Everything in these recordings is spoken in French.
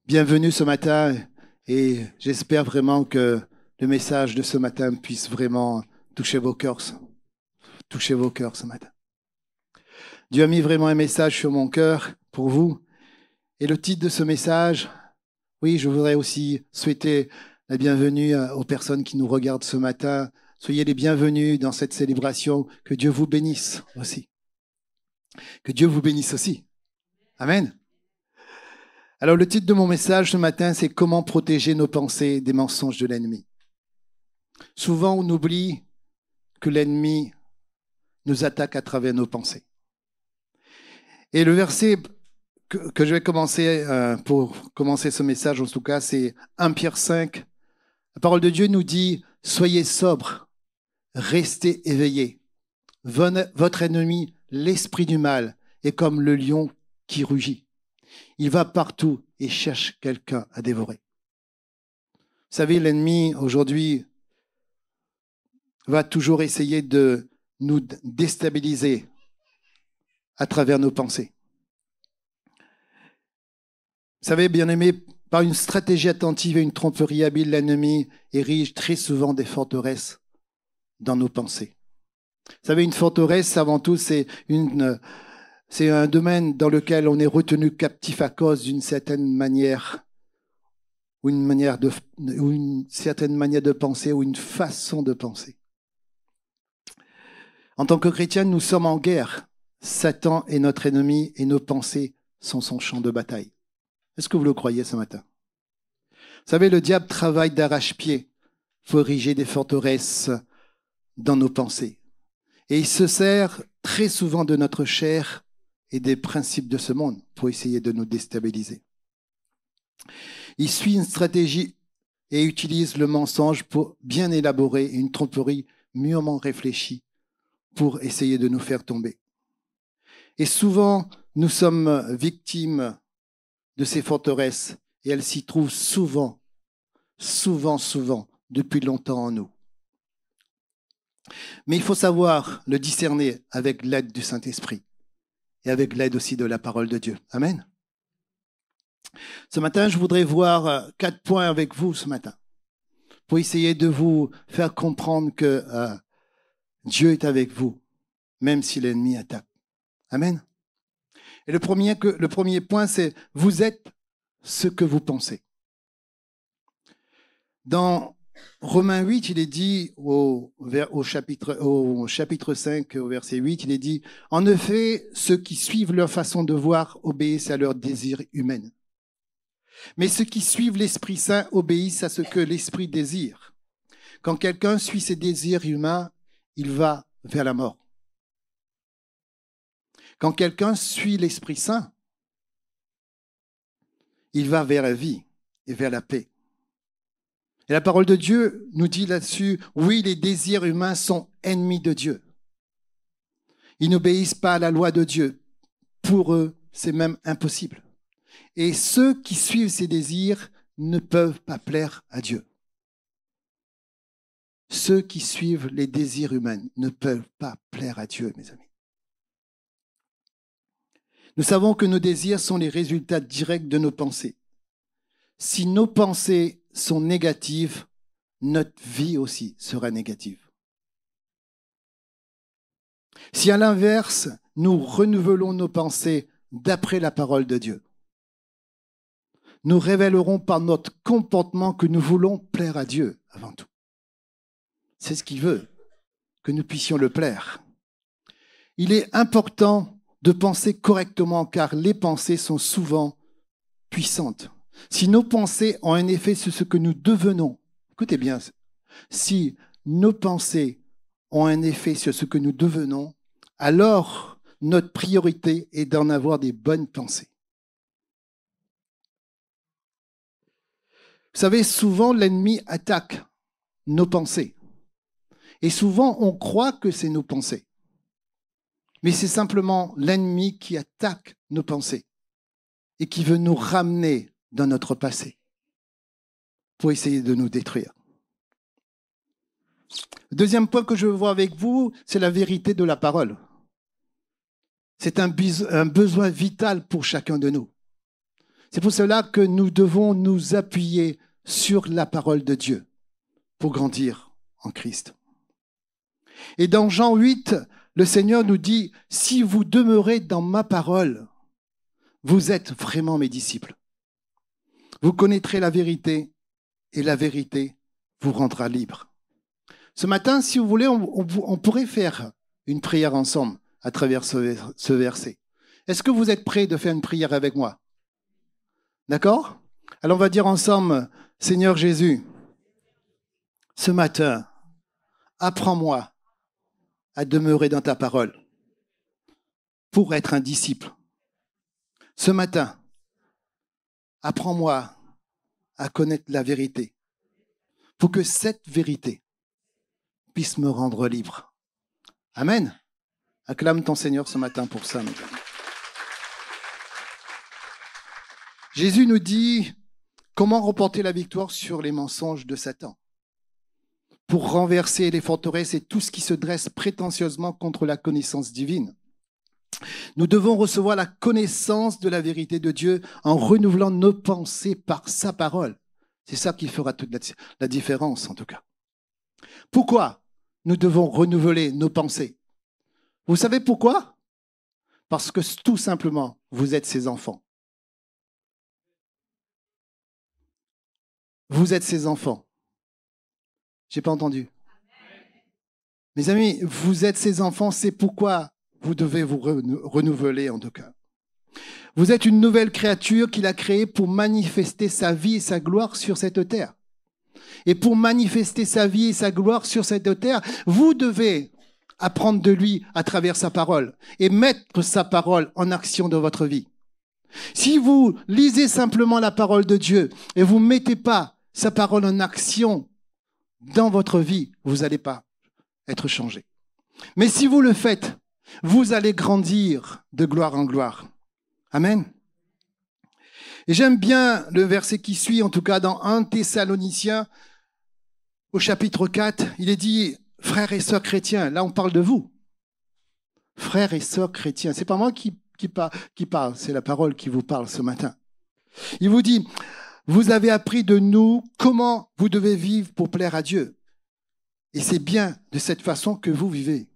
Bienvenue ce matin et j'espère vraiment que le message de ce matin puisse vraiment toucher vos cœurs ce matin. Dieu a mis vraiment un message sur mon cœur pour vous et le titre de ce message, oui, je voudrais aussi souhaiter la bienvenue aux personnes qui nous regardent ce matin. Soyez les bienvenus dans cette célébration. Que Dieu vous bénisse aussi. Que Dieu vous bénisse aussi. Amen. Alors, le titre de mon message ce matin, c'est « Comment protéger nos pensées des mensonges de l'ennemi ». Souvent, on oublie que l'ennemi nous attaque à travers nos pensées. Et le verset que je vais commencer pour commencer ce message, en tout cas, c'est 1 Pierre 5. La parole de Dieu nous dit « Soyez sobres, restez éveillés. Votre ennemi, l'esprit du mal, est comme le lion qui rugit. Il va partout et cherche quelqu'un à dévorer. » Vous savez, l'ennemi, aujourd'hui, va toujours essayer de nous déstabiliser à travers nos pensées. Vous savez, bien-aimés, par une stratégie attentive et une tromperie habile, l'ennemi érige très souvent des forteresses dans nos pensées. Vous savez, une forteresse, avant tout, c'est un domaine dans lequel on est retenu captif à cause d'une certaine manière, ou une certaine manière de penser, ou une façon de penser. En tant que chrétiens, nous sommes en guerre. Satan est notre ennemi et nos pensées sont son champ de bataille. Est-ce que vous le croyez ce matin? Vous savez, le diable travaille d'arrache-pied pour ériger des forteresses dans nos pensées. Et il se sert très souvent de notre chair et des principes de ce monde pour essayer de nous déstabiliser. Il suit une stratégie et utilise le mensonge pour bien élaborer une tromperie mûrement réfléchie pour essayer de nous faire tomber. Et souvent, nous sommes victimes de ces forteresses et elles s'y trouvent souvent, depuis longtemps en nous. Mais il faut savoir le discerner avec l'aide du Saint-Esprit et avec l'aide aussi de la parole de Dieu. Amen. Ce matin, je voudrais voir 4 points avec vous ce matin pour essayer de vous faire comprendre que Dieu est avec vous, même si l'ennemi attaque. Amen. Et le premier point, c'est « Vous êtes ce que vous pensez ». Dans Romains 8, il est dit au chapitre 5, au verset 8, il est dit « En effet, ceux qui suivent leur façon de voir obéissent à leurs désirs humains. Mais ceux qui suivent l'Esprit Saint obéissent à ce que l'Esprit désire. Quand quelqu'un suit ses désirs humains, il va vers la mort. Quand quelqu'un suit l'Esprit Saint, il va vers la vie et vers la paix. Et la parole de Dieu nous dit là-dessus, oui, les désirs humains sont ennemis de Dieu. Ils n'obéissent pas à la loi de Dieu. Pour eux, c'est même impossible. Et ceux qui suivent ces désirs ne peuvent pas plaire à Dieu. Ceux qui suivent les désirs humains ne peuvent pas plaire à Dieu, mes amis. Nous savons que nos désirs sont les résultats directs de nos pensées. Si nos pensées sont négatives, notre vie aussi sera négative. Si à l'inverse, nous renouvelons nos pensées d'après la parole de Dieu, nous révélerons par notre comportement que nous voulons plaire à Dieu avant tout. C'est ce qu'il veut, que nous puissions le plaire. Il est important de penser correctement car les pensées sont souvent puissantes. Si nos pensées ont un effet sur ce que nous devenons, écoutez bien, si nos pensées ont un effet sur ce que nous devenons, alors notre priorité est d'en avoir des bonnes pensées. Vous savez, souvent l'ennemi attaque nos pensées. Et souvent on croit que c'est nos pensées. Mais c'est simplement l'ennemi qui attaque nos pensées et qui veut nous ramener dans notre passé pour essayer de nous détruire. Le deuxième point que je veux voir avec vous, c'est la vérité de la parole. C'est un besoin vital pour chacun de nous. C'est pour cela que nous devons nous appuyer sur la parole de Dieu pour grandir en Christ. Et dans Jean 8, le Seigneur nous dit, « Si vous demeurez dans ma parole, vous êtes vraiment mes disciples. Vous connaîtrez la vérité et la vérité vous rendra libre. » Ce matin, si vous voulez, on pourrait faire une prière ensemble à travers ce verset. Est-ce que vous êtes prêts de faire une prière avec moi? D'accord? Alors on va dire ensemble, « Seigneur Jésus, ce matin, apprends-moi à demeurer dans ta parole pour être un disciple. Ce matin, apprends-moi à connaître la vérité pour que cette vérité puisse me rendre libre. » Amen. Acclame ton Seigneur ce matin pour ça. Jésus nous dit comment remporter la victoire sur les mensonges de Satan, pour renverser les forteresses et tout ce qui se dresse prétentieusement contre la connaissance divine. Nous devons recevoir la connaissance de la vérité de Dieu en renouvelant nos pensées par sa parole. C'est ça qui fera toute la différence, en tout cas. Pourquoi nous devons renouveler nos pensées? Vous savez pourquoi? Parce que tout simplement, vous êtes ses enfants. Vous êtes ses enfants. J'ai pas entendu. Mes amis, vous êtes ses enfants, c'est pourquoi vous devez vous renouveler en tout cas. Vous êtes une nouvelle créature qu'il a créée pour manifester sa vie et sa gloire sur cette terre. Et pour manifester sa vie et sa gloire sur cette terre, vous devez apprendre de lui à travers sa parole et mettre sa parole en action dans votre vie. Si vous lisez simplement la parole de Dieu et vous ne mettez pas sa parole en action dans votre vie, vous n'allez pas être changé. Mais si vous le faites, vous allez grandir de gloire en gloire. Amen. Et j'aime bien le verset qui suit, en tout cas dans 1 Thessaloniciens, au chapitre 4, il est dit, frères et sœurs chrétiens, là on parle de vous. Frères et sœurs chrétiens, c'est pas moi qui parle, c'est la parole qui vous parle ce matin. Il vous dit, vous avez appris de nous comment vous devez vivre pour plaire à Dieu. Et c'est bien de cette façon que vous vivez.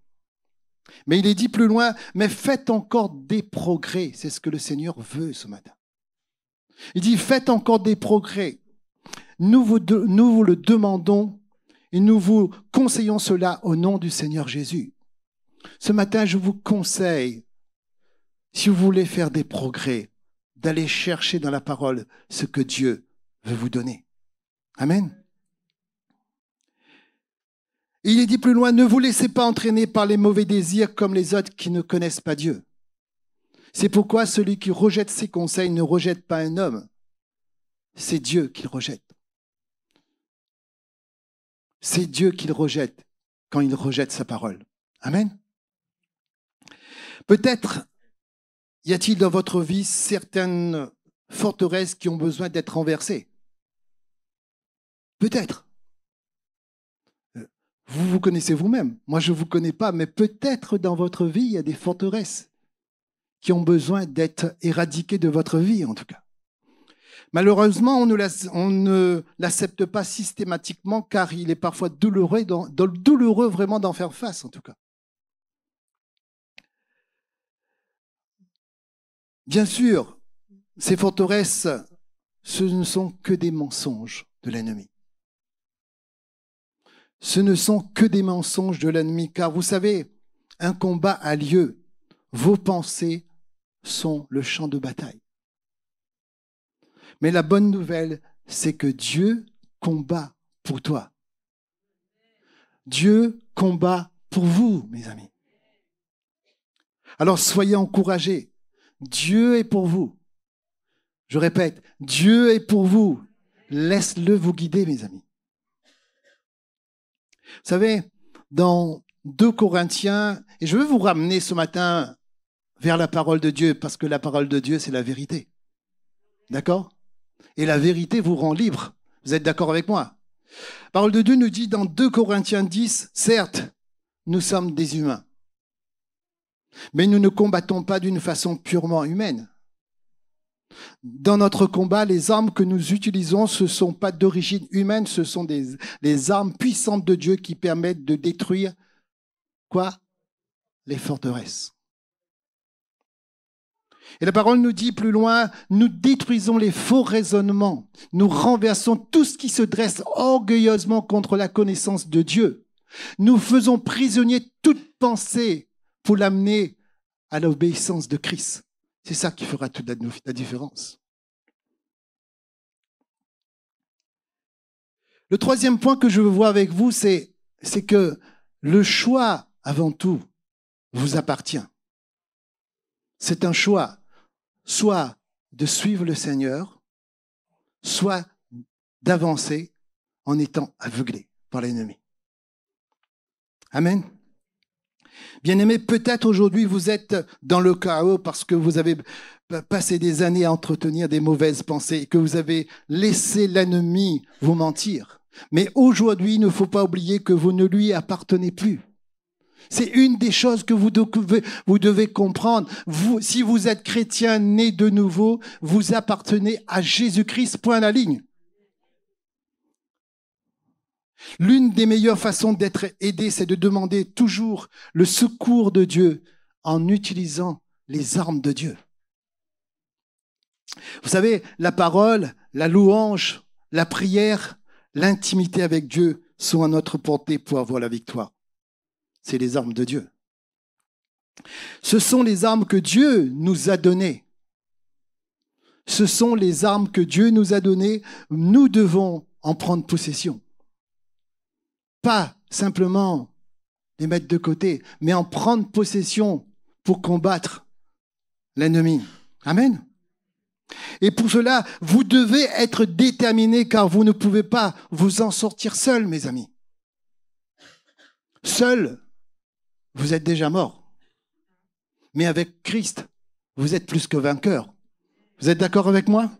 Mais il est dit plus loin, mais faites encore des progrès. C'est ce que le Seigneur veut ce matin. Il dit, faites encore des progrès. Nous vous le demandons et nous vous conseillons cela au nom du Seigneur Jésus. Ce matin, je vous conseille, si vous voulez faire des progrès, d'aller chercher dans la parole ce que Dieu veut vous donner. Amen. Il est dit plus loin, ne vous laissez pas entraîner par les mauvais désirs comme les autres qui ne connaissent pas Dieu. C'est pourquoi celui qui rejette ses conseils ne rejette pas un homme. C'est Dieu qu'il rejette. C'est Dieu qu'il rejette quand il rejette sa parole. Amen. Peut-être y a-t-il dans votre vie certaines forteresses qui ont besoin d'être renversées. Peut-être. Vous vous connaissez vous-même. Moi, je ne vous connais pas, mais peut-être dans votre vie, il y a des forteresses qui ont besoin d'être éradiquées de votre vie, en tout cas. Malheureusement, on ne l'accepte pas systématiquement car il est parfois douloureux vraiment d'en faire face, en tout cas. Bien sûr, ces forteresses, ce ne sont que des mensonges de l'ennemi. Ce ne sont que des mensonges de l'ennemi, car vous savez, un combat a lieu. Vos pensées sont le champ de bataille. Mais la bonne nouvelle, c'est que Dieu combat pour toi. Dieu combat pour vous, mes amis. Alors soyez encouragés. Dieu est pour vous. Je répète, Dieu est pour vous. Laisse-le vous guider, mes amis. Vous savez, dans 2 Corinthiens, et je veux vous ramener ce matin vers la parole de Dieu, parce que la parole de Dieu, c'est la vérité. D'accord? Et la vérité vous rend libre. Vous êtes d'accord avec moi? La parole de Dieu nous dit dans 2 Corinthiens 10, certes, nous sommes des humains, mais nous ne combattons pas d'une façon purement humaine. Dans notre combat, les armes que nous utilisons, ce ne sont pas d'origine humaine, ce sont des armes puissantes de Dieu qui permettent de détruire quoi? Les forteresses. Et la parole nous dit plus loin, nous détruisons les faux raisonnements, nous renversons tout ce qui se dresse orgueilleusement contre la connaissance de Dieu. Nous faisons prisonnier toute pensée pour l'amener à l'obéissance de Christ. C'est ça qui fera toute la différence. Le troisième point que je veux voir avec vous, c'est que le choix, avant tout, vous appartient. C'est un choix, soit de suivre le Seigneur, soit d'avancer en étant aveuglé par l'ennemi. Amen. Bien-aimés, peut-être aujourd'hui vous êtes dans le chaos parce que vous avez passé des années à entretenir des mauvaises pensées et que vous avez laissé l'ennemi vous mentir. Mais aujourd'hui, il ne faut pas oublier que vous ne lui appartenez plus. C'est une des choses que vous devez comprendre. Si vous êtes chrétien né de nouveau, vous appartenez à Jésus-Christ, point à la ligne. L'une des meilleures façons d'être aidé, c'est de demander toujours le secours de Dieu en utilisant les armes de Dieu. Vous savez, la parole, la louange, la prière, l'intimité avec Dieu sont à notre portée pour avoir la victoire. C'est les armes de Dieu. Ce sont les armes que Dieu nous a données. Ce sont les armes que Dieu nous a données. Nous devons en prendre possession. Pas simplement les mettre de côté, mais en prendre possession pour combattre l'ennemi. Amen. Et pour cela, vous devez être déterminés car vous ne pouvez pas vous en sortir seul, mes amis. Seul, vous êtes déjà mort. Mais avec Christ, vous êtes plus que vainqueur. Vous êtes d'accord avec moi?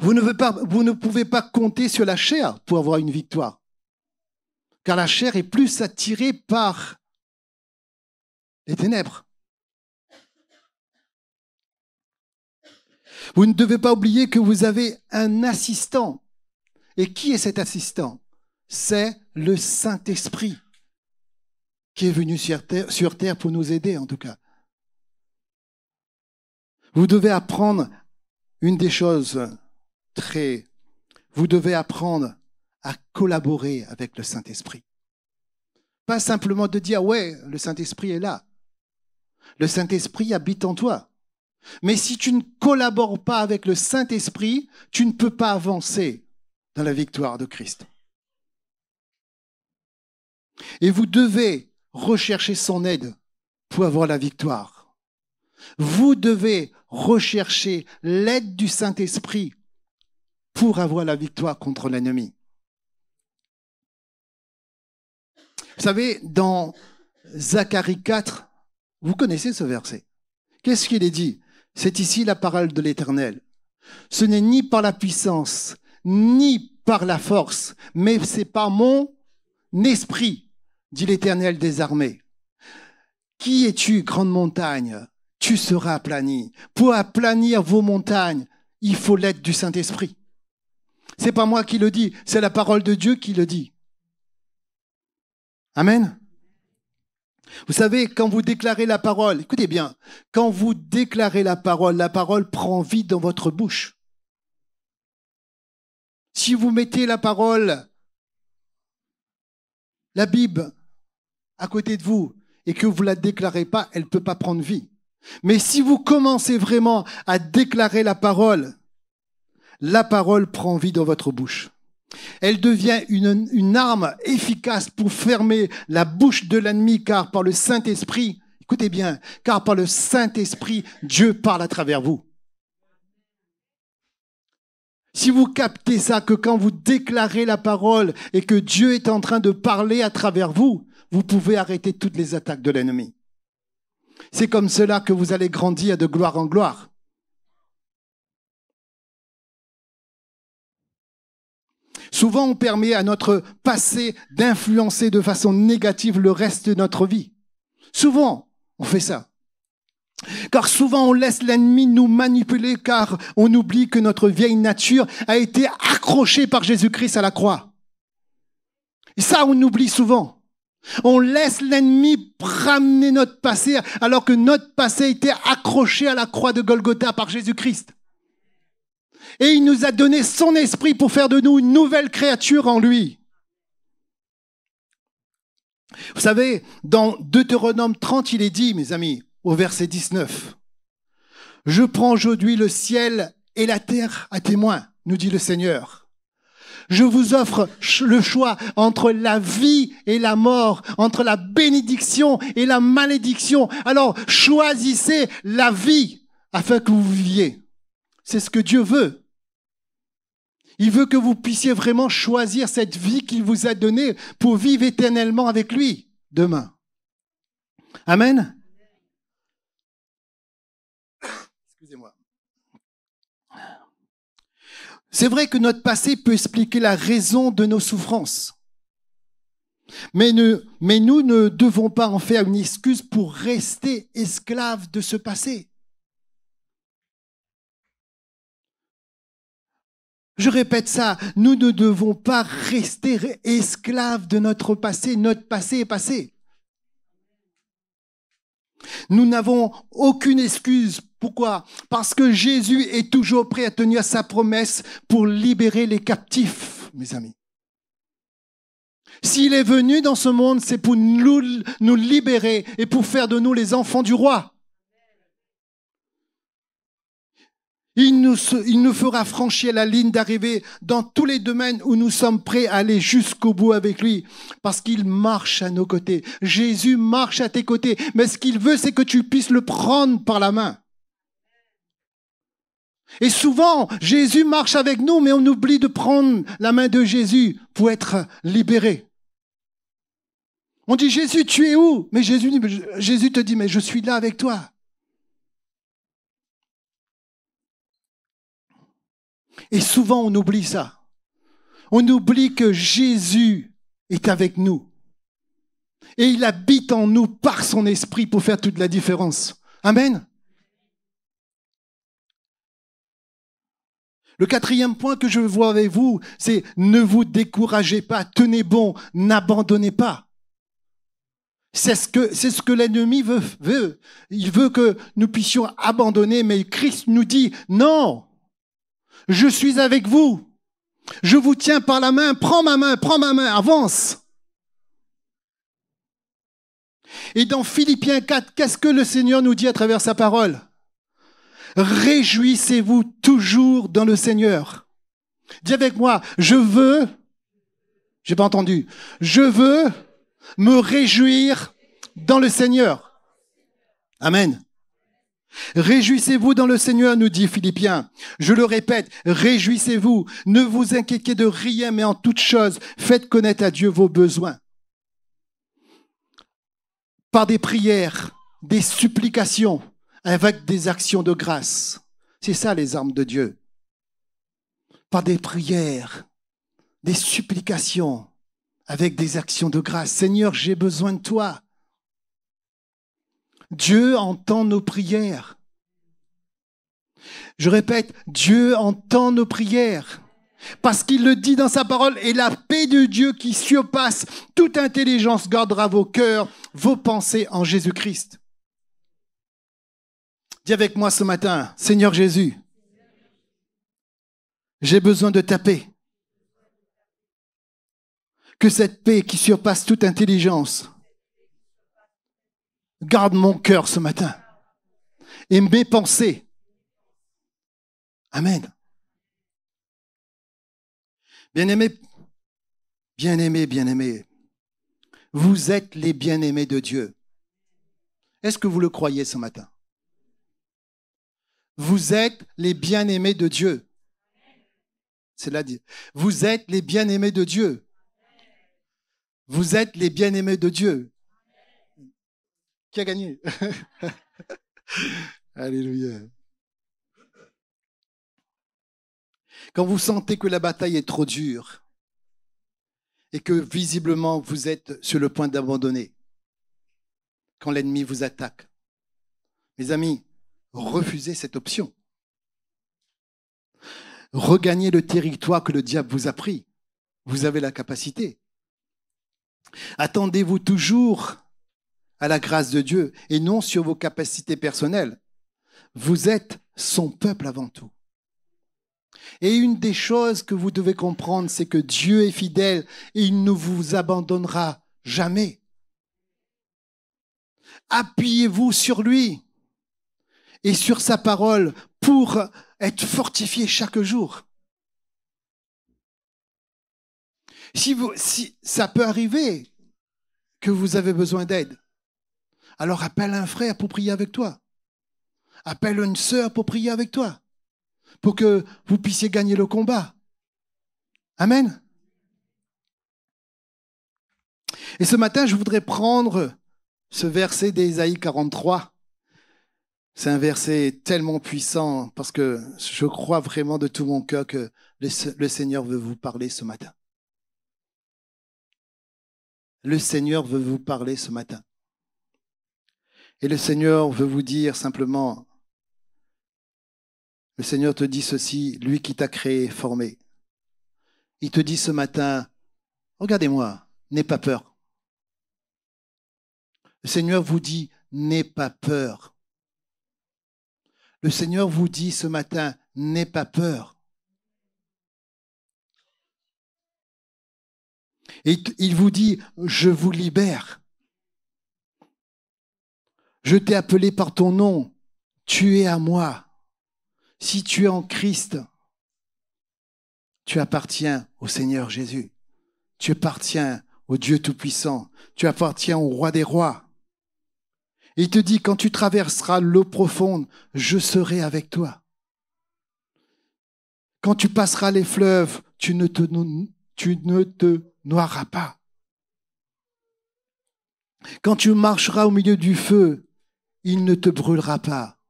Vous ne pouvez pas compter sur la chair pour avoir une victoire. Car la chair est plus attirée par les ténèbres. Vous ne devez pas oublier que vous avez un assistant. Et qui est cet assistant? C'est le Saint-Esprit qui est venu sur terre pour nous aider, en tout cas. Vous devez apprendre une des choses vous devez apprendre à collaborer avec le Saint-Esprit. Pas simplement de dire, ouais, le Saint-Esprit est là. Le Saint-Esprit habite en toi. Mais si tu ne collabores pas avec le Saint-Esprit, tu ne peux pas avancer dans la victoire de Christ. Et vous devez rechercher son aide pour avoir la victoire. Vous devez rechercher l'aide du Saint-Esprit pour avoir la victoire contre l'ennemi. Vous savez, dans Zacharie 4, vous connaissez ce verset. Qu'est-ce qu'il est dit? C'est ici la parole de l'Éternel. Ce n'est ni par la puissance, ni par la force, mais c'est par mon esprit, dit l'Éternel des armées. Qui es-tu, grande montagne? Tu seras aplani. Pour aplanir vos montagnes, il faut l'aide du Saint-Esprit. C'est pas moi qui le dis, c'est la parole de Dieu qui le dit. Amen. Vous savez, quand vous déclarez la parole, écoutez bien, quand vous déclarez la parole prend vie dans votre bouche. Si vous mettez la parole, la Bible, à côté de vous, et que vous ne la déclarez pas, elle ne peut pas prendre vie. Mais si vous commencez vraiment à déclarer la parole prend vie dans votre bouche. Elle devient une arme efficace pour fermer la bouche de l'ennemi, car par le Saint-Esprit, écoutez bien, car par le Saint-Esprit, Dieu parle à travers vous. Si vous captez ça, que quand vous déclarez la parole et que Dieu est en train de parler à travers vous, vous pouvez arrêter toutes les attaques de l'ennemi. C'est comme cela que vous allez grandir de gloire en gloire. Souvent, on permet à notre passé d'influencer de façon négative le reste de notre vie. Souvent, on fait ça. Car souvent on laisse l'ennemi nous manipuler car on oublie que notre vieille nature a été accrochée par Jésus-Christ à la croix. Et ça, on oublie souvent. On laisse l'ennemi ramener notre passé alors que notre passé était accroché à la croix de Golgotha par Jésus-Christ. Et il nous a donné son esprit pour faire de nous une nouvelle créature en lui. Vous savez, dans Deutéronome 30, il est dit, mes amis, au verset 19, « Je prends aujourd'hui le ciel et la terre à témoin, nous dit le Seigneur. Je vous offre le choix entre la vie et la mort, entre la bénédiction et la malédiction. Alors, choisissez la vie afin que vous viviez. » C'est ce que Dieu veut. Il veut que vous puissiez vraiment choisir cette vie qu'il vous a donnée pour vivre éternellement avec lui demain. Amen. Excusez-moi. C'est vrai que notre passé peut expliquer la raison de nos souffrances. Mais nous ne devons pas en faire une excuse pour rester esclaves de ce passé. Je répète ça, nous ne devons pas rester esclaves de notre passé. Notre passé est passé. Nous n'avons aucune excuse. Pourquoi? Parce que Jésus est toujours prêt à tenir sa promesse pour libérer les captifs, mes amis. S'il est venu dans ce monde, c'est pour nous libérer et pour faire de nous les enfants du roi. Il nous fera franchir la ligne d'arrivée dans tous les domaines où nous sommes prêts à aller jusqu'au bout avec lui, parce qu'il marche à nos côtés. Jésus marche à tes côtés, mais ce qu'il veut, c'est que tu puisses le prendre par la main. Et souvent, Jésus marche avec nous, mais on oublie de prendre la main de Jésus pour être libéré. On dit, Jésus, tu es où? Mais Jésus te dit, mais je suis là avec toi. Et souvent, on oublie ça. On oublie que Jésus est avec nous. Et il habite en nous par son esprit pour faire toute la différence. Amen. Le quatrième point que je veux voir avec vous, c'est ne vous découragez pas, tenez bon, n'abandonnez pas. C'est ce que l'ennemi veut. Il veut que nous puissions abandonner, mais Christ nous dit non. Je suis avec vous. Je vous tiens par la main. Prends ma main, avance. Et dans Philippiens 4, qu'est-ce que le Seigneur nous dit à travers sa parole? Réjouissez-vous toujours dans le Seigneur. Dis avec moi, j'ai pas entendu, je veux me réjouir dans le Seigneur. Amen. Réjouissez-vous dans le Seigneur, nous dit Philippiens. Je le répète, réjouissez-vous. Ne vous inquiétez de rien, mais en toute chose, faites connaître à Dieu vos besoins. Par des prières, des supplications, avec des actions de grâce. C'est ça les armes de Dieu. Par des prières, des supplications, avec des actions de grâce. Seigneur, j'ai besoin de toi. Dieu entend nos prières. Je répète, Dieu entend nos prières. Parce qu'il le dit dans sa parole, et la paix de Dieu qui surpasse toute intelligence gardera vos cœurs, vos pensées en Jésus-Christ. Dis avec moi ce matin, Seigneur Jésus, j'ai besoin de ta paix. Que cette paix qui surpasse toute intelligence garde mon cœur ce matin et mes pensées. Amen. Bien-aimés, vous êtes les bien-aimés de Dieu. Est-ce que vous le croyez ce matin? Vous êtes les bien-aimés de Dieu. C'est là dit. Vous êtes les bien-aimés de Dieu. Vous êtes les bien-aimés de Dieu. Qui a gagné? Alléluia. Quand vous sentez que la bataille est trop dure et que visiblement vous êtes sur le point d'abandonner, quand l'ennemi vous attaque, Mes amis, refusez cette option. Regagnez le territoire que le diable vous a pris. Vous avez la capacité. Attendez-vous toujours à la grâce de Dieu et non sur vos capacités personnelles. Vous êtes son peuple avant tout. Et une des choses que vous devez comprendre, c'est que Dieu est fidèle et il ne vous abandonnera jamais. Appuyez-vous sur lui et sur sa parole pour être fortifié chaque jour. Si ça peut arriver que vous avez besoin d'aide, alors appelle un frère pour prier avec toi. Appelle une sœur pour prier avec toi, pour que vous puissiez gagner le combat. Amen. Et ce matin, je voudrais prendre ce verset d'Ésaïe 43. C'est un verset tellement puissant parce que je crois vraiment de tout mon cœur que le Seigneur veut vous parler ce matin. Le Seigneur veut vous parler ce matin. Et le Seigneur veut vous dire simplement, le Seigneur te dit ceci, lui qui t'a créé, formé. Il te dit ce matin, regardez-moi, n'aie pas peur. Le Seigneur vous dit, n'aie pas peur. Le Seigneur vous dit ce matin, n'aie pas peur. Et il vous dit, je vous libère. Je t'ai appelé par ton nom. Tu es à moi. Si tu es en Christ, tu appartiens au Seigneur Jésus. Tu appartiens au Dieu Tout-Puissant. Tu appartiens au Roi des Rois. Et il te dit, quand tu traverseras l'eau profonde, je serai avec toi. Quand tu passeras les fleuves, tu ne te noieras pas. Quand tu marcheras au milieu du feu, il ne te brûlera pas.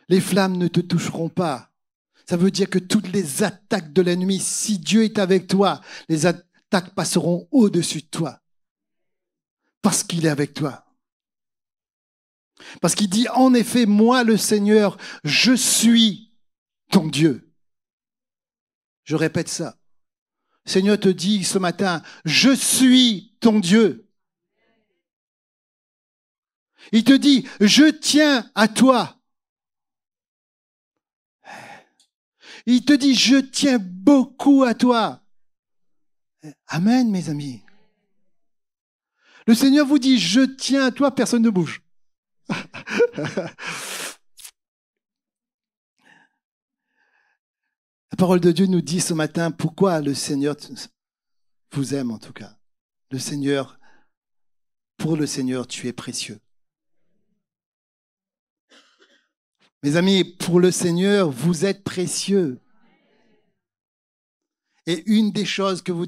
Les flammes ne te toucheront pas. Ça veut dire que toutes les attaques de l'ennemi, si Dieu est avec toi, les attaques passeront au-dessus de toi. Parce qu'il est avec toi. Parce qu'il dit, en effet, moi le Seigneur, je suis ton Dieu. Je répète ça. Le Seigneur te dit ce matin, je suis ton Dieu. Il te dit, je tiens à toi. Il te dit, je tiens beaucoup à toi. Amen, mes amis. Le Seigneur vous dit, je tiens à toi, personne ne bouge. La parole de Dieu nous dit ce matin pourquoi le Seigneur vous aime en tout cas. Le Seigneur, pour le Seigneur, tu es précieux. Mes amis, pour le Seigneur, vous êtes précieux. Et une des choses que vous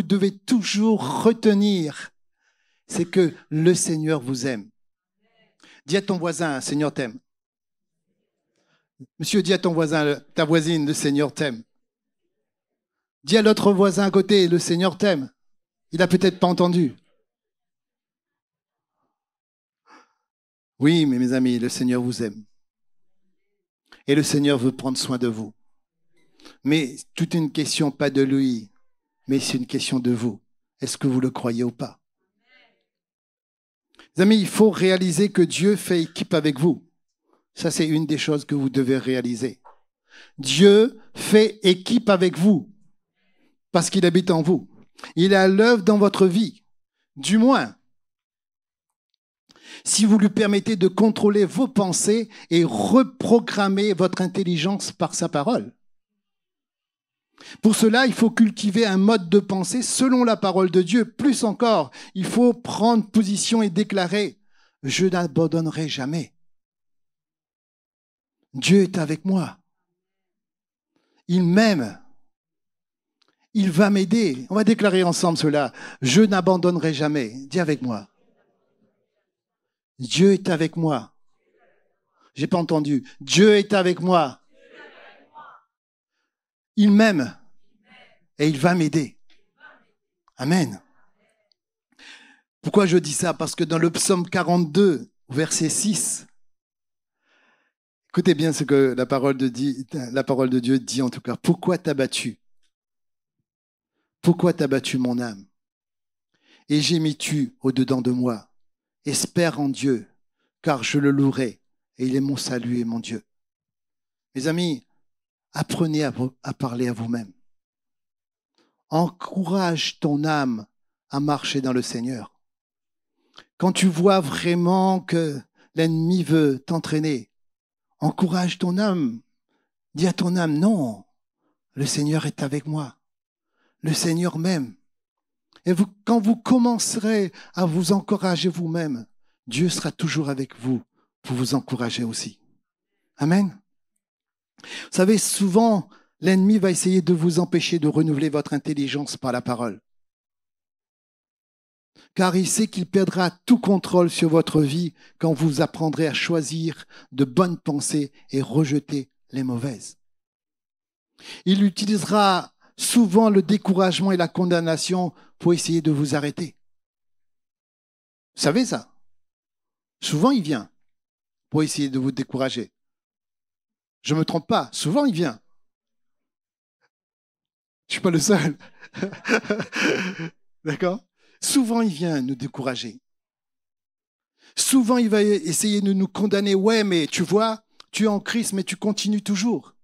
devez toujours retenir, c'est que le Seigneur vous aime. Dis à ton voisin, Seigneur t'aime. Monsieur, dis à ton voisin, ta voisine, le Seigneur t'aime. Dis à l'autre voisin à côté, le Seigneur t'aime. Il n'a peut-être pas entendu. Oui, mais mes amis, le Seigneur vous aime. Et le Seigneur veut prendre soin de vous. Mais toute une question, pas de lui, mais c'est une question de vous. Est-ce que vous le croyez ou pas? Mes amis, il faut réaliser que Dieu fait équipe avec vous. Ça, c'est une des choses que vous devez réaliser. Dieu fait équipe avec vous parce qu'il habite en vous. Il est à l'œuvre dans votre vie. Du moins, si vous lui permettez de contrôler vos pensées et reprogrammer votre intelligence par sa parole. Pour cela, il faut cultiver un mode de pensée selon la parole de Dieu. Plus encore, il faut prendre position et déclarer « Je n'abandonnerai jamais. Dieu est avec moi. Il m'aime. Il va m'aider. » On va déclarer ensemble cela. « Je n'abandonnerai jamais. » Dis avec moi. Dieu est avec moi. J'ai pas entendu. Dieu est avec moi. Il m'aime et il va m'aider. Amen. Pourquoi je dis ça? Parce que dans le psaume 42, verset 6, Écoutez bien ce que la parole de Dieu dit en tout cas. Pourquoi t'as battu? Pourquoi t'as battu mon âme? Et gémis-tu au-dedans de moi? Espère en Dieu, car je le louerai, et il est mon salut et mon Dieu. Mes amis, apprenez à parler à vous-même. Encourage ton âme à marcher dans le Seigneur. Quand tu vois vraiment que l'ennemi veut t'entraîner, encourage ton âme. Dis à ton âme, non, le Seigneur est avec moi. Le Seigneur m'aime. Et quand vous commencerez à vous encourager vous-même, Dieu sera toujours avec vous pour vous encourager aussi. Amen. Vous savez, souvent, l'ennemi va essayer de vous empêcher de renouveler votre intelligence par la parole. Car il sait qu'il perdra tout contrôle sur votre vie quand vous apprendrez à choisir de bonnes pensées et rejeter les mauvaises. Il utilisera souvent le découragement et la condamnation pour essayer de vous arrêter. Vous savez ça? Souvent, il vient pour essayer de vous décourager. Je ne me trompe pas, souvent il vient. Je ne suis pas le seul. D'accord? Souvent, il vient nous décourager. Souvent, il va essayer de nous condamner. Ouais, mais tu vois, tu es en Christ, mais tu continues toujours.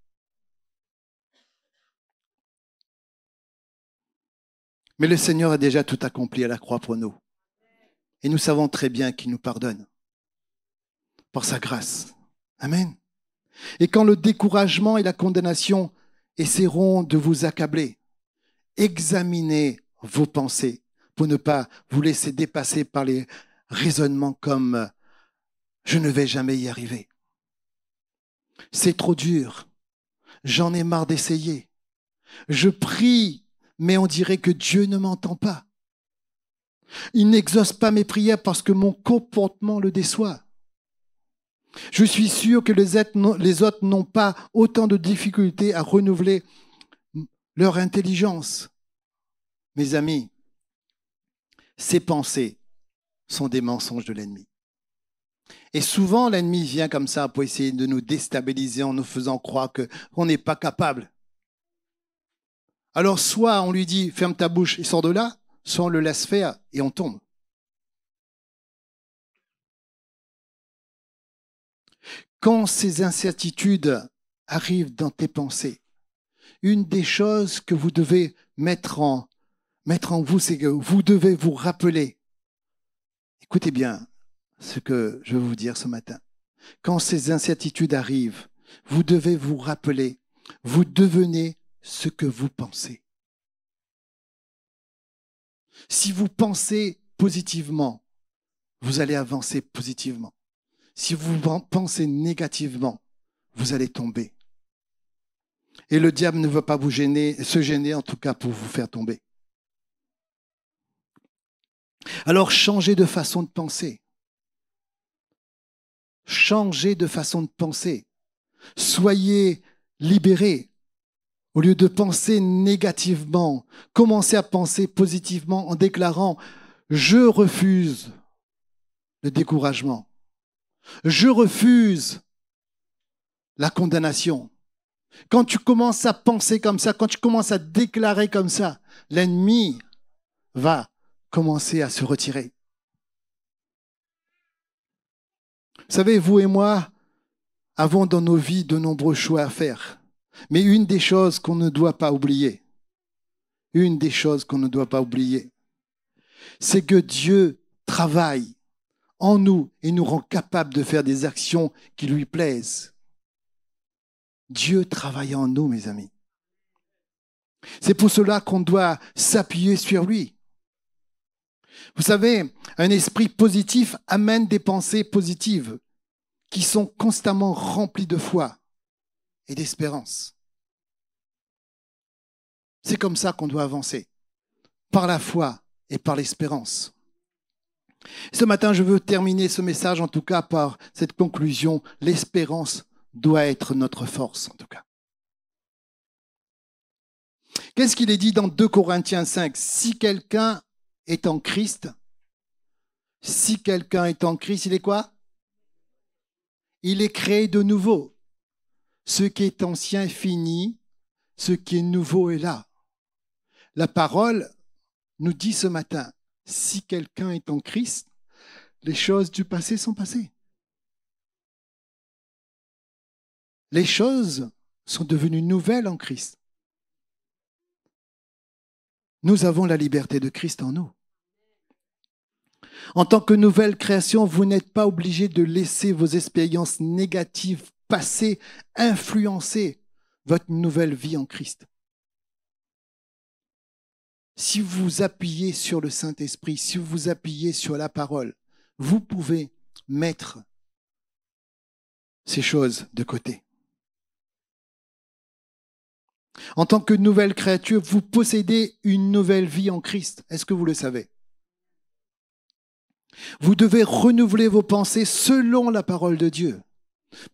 Mais le Seigneur a déjà tout accompli à la croix pour nous. Et nous savons très bien qu'il nous pardonne par sa grâce. Amen. Et quand le découragement et la condamnation essaieront de vous accabler, examinez vos pensées pour ne pas vous laisser dépasser par les raisonnements comme « je ne vais jamais y arriver ». C'est trop dur. J'en ai marre d'essayer. Je prie, mais on dirait que Dieu ne m'entend pas. Il n'exauce pas mes prières parce que mon comportement le déçoit. Je suis sûr que les autres n'ont pas autant de difficultés à renouveler leur intelligence. Mes amis, ces pensées sont des mensonges de l'ennemi. Et souvent, l'ennemi vient comme ça pour essayer de nous déstabiliser en nous faisant croire qu'on n'est pas capable. Alors, soit on lui dit « ferme ta bouche et sors de là », soit on le laisse faire et on tombe. Quand ces incertitudes arrivent dans tes pensées, une des choses que vous devez mettre en vous, c'est que vous devez vous rappeler. Écoutez bien ce que je veux vous dire ce matin. Quand ces incertitudes arrivent, vous devez vous rappeler, vous devenez ce que vous pensez. Si vous pensez positivement, vous allez avancer positivement. Si vous pensez négativement, vous allez tomber. Et le diable ne veut pas vous se gêner en tout cas pour vous faire tomber. Alors changez de façon de penser. Changez de façon de penser. Soyez libérés. Au lieu de penser négativement, commencez à penser positivement en déclarant « Je refuse le découragement. Je refuse la condamnation. » Quand tu commences à penser comme ça, quand tu commences à déclarer comme ça, l'ennemi va commencer à se retirer. Vous savez, vous et moi avons dans nos vies de nombreux choix à faire. Mais une des choses qu'on ne doit pas oublier, c'est que Dieu travaille en nous et nous rend capables de faire des actions qui lui plaisent. Dieu travaille en nous, mes amis. C'est pour cela qu'on doit s'appuyer sur lui. Vous savez, un esprit positif amène des pensées positives qui sont constamment remplies de foi et d'espérance. C'est comme ça qu'on doit avancer, par la foi et par l'espérance. Ce matin, je veux terminer ce message en tout cas par cette conclusion. L'espérance doit être notre force en tout cas. Qu'est-ce qu'il est dit dans 2 Corinthiens 5 ? Si quelqu'un est en Christ, il est quoi ? Il est créé de nouveau. Ce qui est ancien est fini, ce qui est nouveau est là. La parole nous dit ce matin, si quelqu'un est en Christ, les choses du passé sont passées. Les choses sont devenues nouvelles en Christ. Nous avons la liberté de Christ en nous. En tant que nouvelle création, vous n'êtes pas obligé de laisser vos expériences négatives passées influencer votre nouvelle vie en Christ. Si vous vous appuyez sur le Saint-Esprit, si vous vous appuyez sur la parole, vous pouvez mettre ces choses de côté. En tant que nouvelle créature, vous possédez une nouvelle vie en Christ. Est-ce que vous le savez? Vous devez renouveler vos pensées selon la parole de Dieu.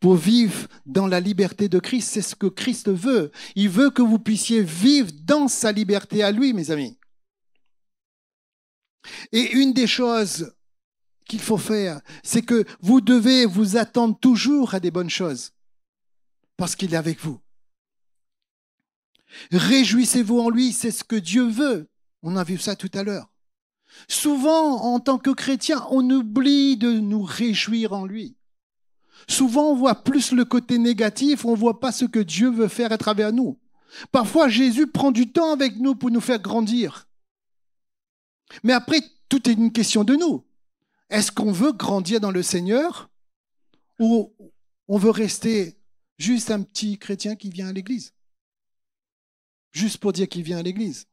Pour vivre dans la liberté de Christ, c'est ce que Christ veut. Il veut que vous puissiez vivre dans sa liberté à lui, mes amis. Et une des choses qu'il faut faire, c'est que vous devez vous attendre toujours à des bonnes choses, parce qu'il est avec vous. Réjouissez-vous en lui, c'est ce que Dieu veut. On a vu ça tout à l'heure. Souvent, en tant que chrétien, on oublie de nous réjouir en lui. Souvent, on voit plus le côté négatif, on ne voit pas ce que Dieu veut faire à travers nous. Parfois, Jésus prend du temps avec nous pour nous faire grandir. Mais après, tout est une question de nous. Est-ce qu'on veut grandir dans le Seigneur ou on veut rester juste un petit chrétien qui vient à l'église? Juste pour dire qu'il vient à l'église.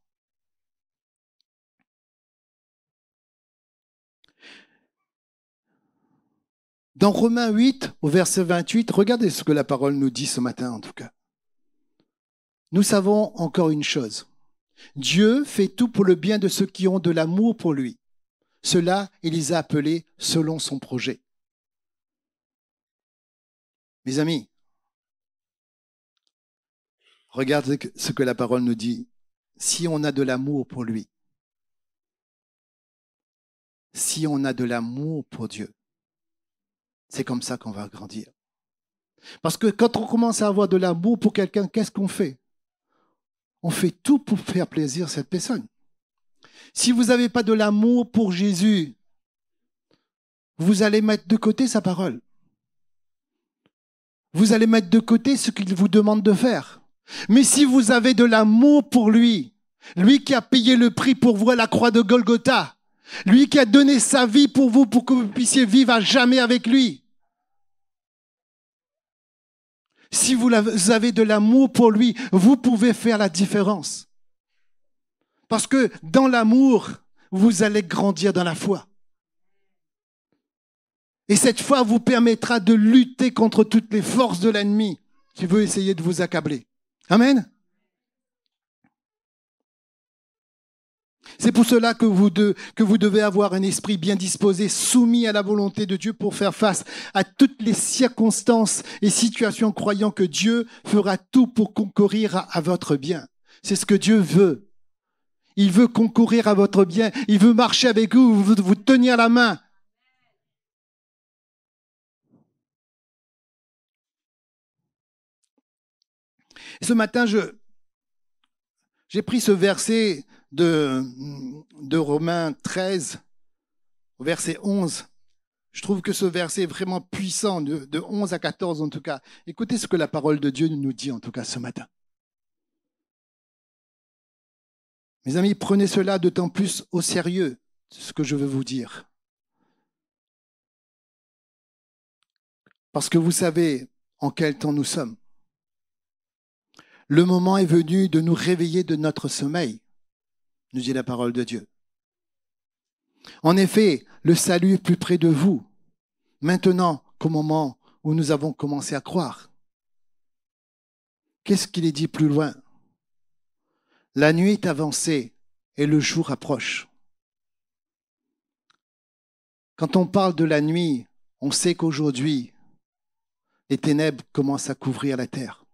Dans Romains 8, au verset 28, regardez ce que la parole nous dit ce matin en tout cas. Nous savons encore une chose. Dieu fait tout pour le bien de ceux qui ont de l'amour pour lui. Cela, il les a appelés selon son projet. Mes amis, regardez ce que la parole nous dit. Si on a de l'amour pour lui, si on a de l'amour pour Dieu, c'est comme ça qu'on va grandir. Parce que quand on commence à avoir de l'amour pour quelqu'un, qu'est-ce qu'on fait? On fait tout pour faire plaisir à cette personne. Si vous n'avez pas de l'amour pour Jésus, vous allez mettre de côté sa parole. Vous allez mettre de côté ce qu'il vous demande de faire. Mais si vous avez de l'amour pour lui, lui qui a payé le prix pour vous à la croix de Golgotha, lui qui a donné sa vie pour vous, pour que vous puissiez vivre à jamais avec lui, si vous avez de l'amour pour lui, vous pouvez faire la différence. Parce que dans l'amour, vous allez grandir dans la foi. Et cette foi vous permettra de lutter contre toutes les forces de l'ennemi qui veut essayer de vous accabler. Amen. C'est pour cela que vous devez avoir un esprit bien disposé, soumis à la volonté de Dieu pour faire face à toutes les circonstances et situations, croyant que Dieu fera tout pour concourir à votre bien. C'est ce que Dieu veut. Il veut concourir à votre bien. Il veut marcher avec vous, vous tenir la main. Et ce matin, j'ai pris ce verset de Romains 13, au verset 11. Je trouve que ce verset est vraiment puissant, de 11 à 14 en tout cas. Écoutez ce que la parole de Dieu nous dit en tout cas ce matin. Mes amis, prenez cela d'autant plus au sérieux, ce que je veux vous dire. Parce que vous savez en quel temps nous sommes. Le moment est venu de nous réveiller de notre sommeil, nous dit la parole de Dieu. En effet, le salut est plus près de vous, maintenant qu'au moment où nous avons commencé à croire. Qu'est-ce qu'il est dit plus loin? La nuit est avancée et le jour approche. Quand on parle de la nuit, on sait qu'aujourd'hui, les ténèbres commencent à couvrir la terre.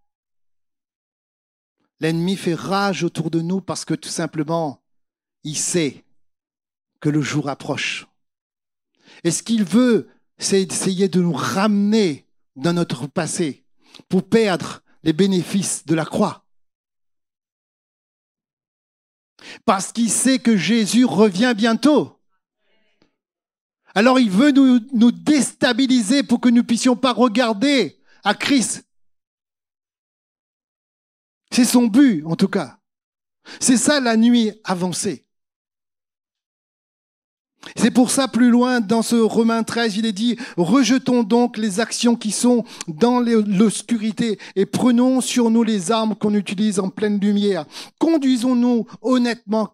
L'ennemi fait rage autour de nous parce que tout simplement, il sait que le jour approche. Et ce qu'il veut, c'est essayer de nous ramener dans notre passé. pour perdre les bénéfices de la croix. Parce qu'il sait que Jésus revient bientôt. Alors il veut nous déstabiliser pour que nous ne puissions pas regarder à Christ. C'est son but, en tout cas. C'est ça la nuit avancée. C'est pour ça, plus loin, dans ce Romains 13, il est dit « Rejetons donc les actions qui sont dans l'obscurité et prenons sur nous les armes qu'on utilise en pleine lumière. Conduisons-nous honnêtement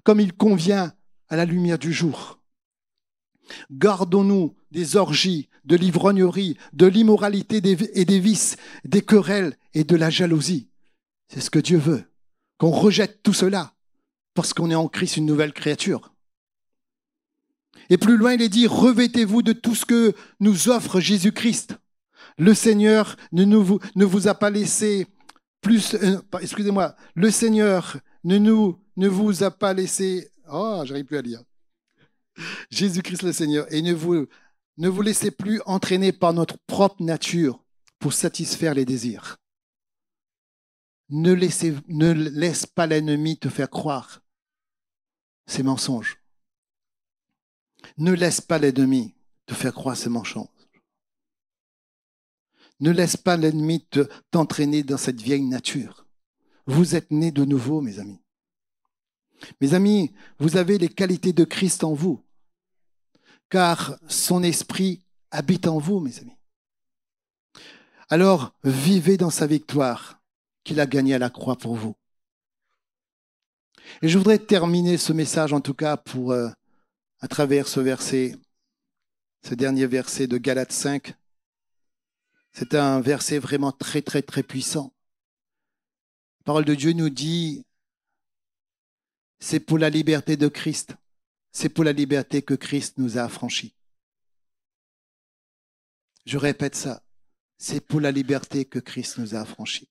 comme il convient à la lumière du jour. Gardons-nous des orgies, de l'ivrognerie, de l'immoralité et des vices, des querelles et de la jalousie. » C'est ce que Dieu veut, qu'on rejette tout cela parce qu'on est en Christ une nouvelle créature. Et plus loin, il est dit, revêtez-vous de tout ce que nous offre Jésus-Christ. Le Seigneur ne vous a pas laissé plus, le Seigneur ne vous a pas laissé, j'arrive plus à lire. Jésus-Christ le Seigneur, et ne vous laissez plus entraîner par notre propre nature pour satisfaire les désirs. Ne laisse pas l'ennemi te faire croire ces mensonges. Ne laisse pas l'ennemi te faire croire ces mensonges. Ne laisse pas l'ennemi t'entraîner dans cette vieille nature. Vous êtes nés de nouveau, mes amis. Mes amis, vous avez les qualités de Christ en vous, car son esprit habite en vous, mes amis. Alors, vivez dans sa victoire qu'il a gagnée à la croix pour vous. Et je voudrais terminer ce message, en tout cas, à travers ce verset, ce dernier verset de Galates 5. C'est un verset vraiment très, très, très puissant. La parole de Dieu nous dit, c'est pour la liberté de Christ, c'est pour la liberté que Christ nous a affranchis. Je répète ça, c'est pour la liberté que Christ nous a affranchis.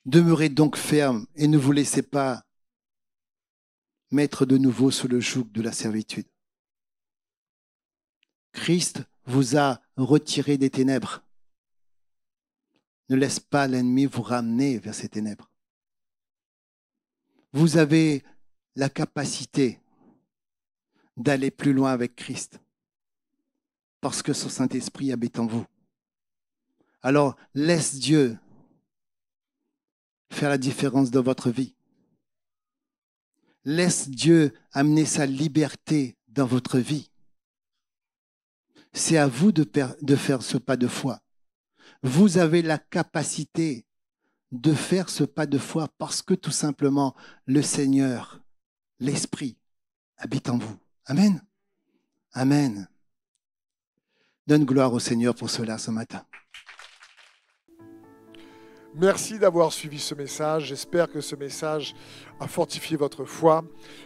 Demeurez donc fermes et ne vous laissez pas mettre de nouveau sous le joug de la servitude. Christ vous a retiré des ténèbres. Ne laisse pas l'ennemi vous ramener vers ces ténèbres. Vous avez la capacité d'aller plus loin avec Christ parce que son Saint-Esprit habite en vous. Alors, laisse Dieu faire la différence dans votre vie. Laisse Dieu amener sa liberté dans votre vie. C'est à vous de faire ce pas de foi. Vous avez la capacité de faire ce pas de foi parce que tout simplement le Seigneur, l'Esprit, habite en vous. Amen. Amen. Donne gloire au Seigneur pour cela ce matin. Merci d'avoir suivi ce message. J'espère que ce message a fortifié votre foi.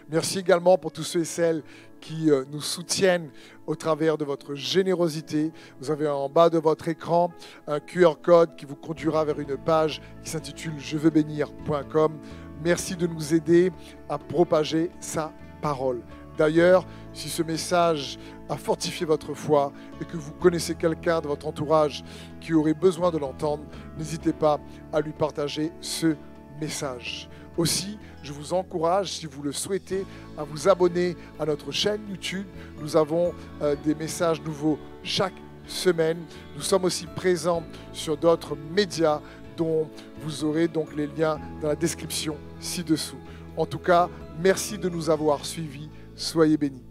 Merci également pour tous ceux et celles qui nous soutiennent au travers de votre générosité. Vous avez en bas de votre écran un QR code qui vous conduira vers une page qui s'intitule jeveubénir.com. Merci de nous aider à propager sa parole. D'ailleurs, si ce message a fortifié votre foi et que vous connaissez quelqu'un de votre entourage qui aurait besoin de l'entendre, n'hésitez pas à lui partager ce message. Aussi, je vous encourage, si vous le souhaitez, à vous abonner à notre chaîne YouTube. Nous avons des messages nouveaux chaque semaine. Nous sommes aussi présents sur d'autres médias dont vous aurez donc les liens dans la description ci-dessous. En tout cas, merci de nous avoir suivis. Soyez bénis.